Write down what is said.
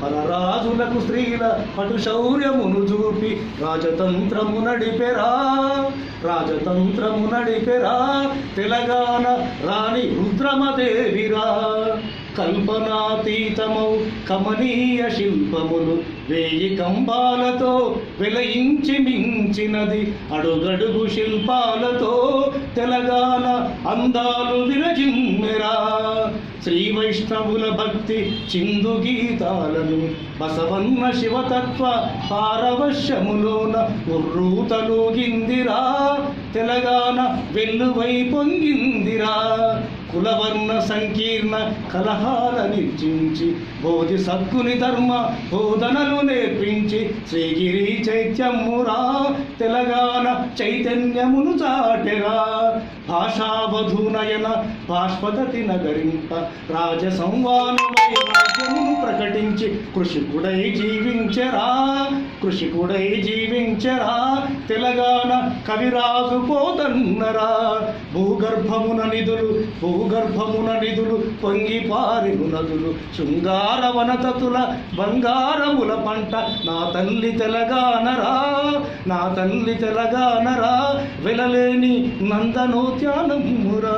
పరరాజులకు స్త్రీల పటు శౌర్యమును చూపి రాజతంత్రము నడిపెరా తెలంగాణ రాణి రుద్రమదేవిరా. కల్పనాతీతమౌ కమనీయ శిల్పములు వేయి కంబాలతో వెలయించి మించినది అడుగడుగు శిల్పాలతో తెలంగాణ అందాలు విరజిమ్మెరా. శ్రీ వైష్ణవుల భక్తి చిందు గీతాలను బసవన్న శివతత్వ పారవశ్యములోన ఉర్రూతలోగిందిరా. తెలంగాణ వెల్లువై పొంగిందిరా. కులవర్ణ సంకీర్ణ కలహాల నిర్జించి బోధి సద్గుని ధర్మ బోధనలు నేర్పించి శ్రీగిరి చైత్యమురా తెలంగాణ చైతన్యమును చాటెరా. భాషావధూనయన బాష్పదతి నగరింప రాజ సంవానమై రాజ్యమును ప్రకటించి కృషికుడై జీవించెరా తెలంగాణ కవిరాజు పోతన్నరా. భూగర్భమున నిధులు పొంగి పారిను నదులు శృంగార వనతతుల బంగారముల పంట నా తల్లి తెలంగాణరా. వెలలేని నందనోద్యానమురా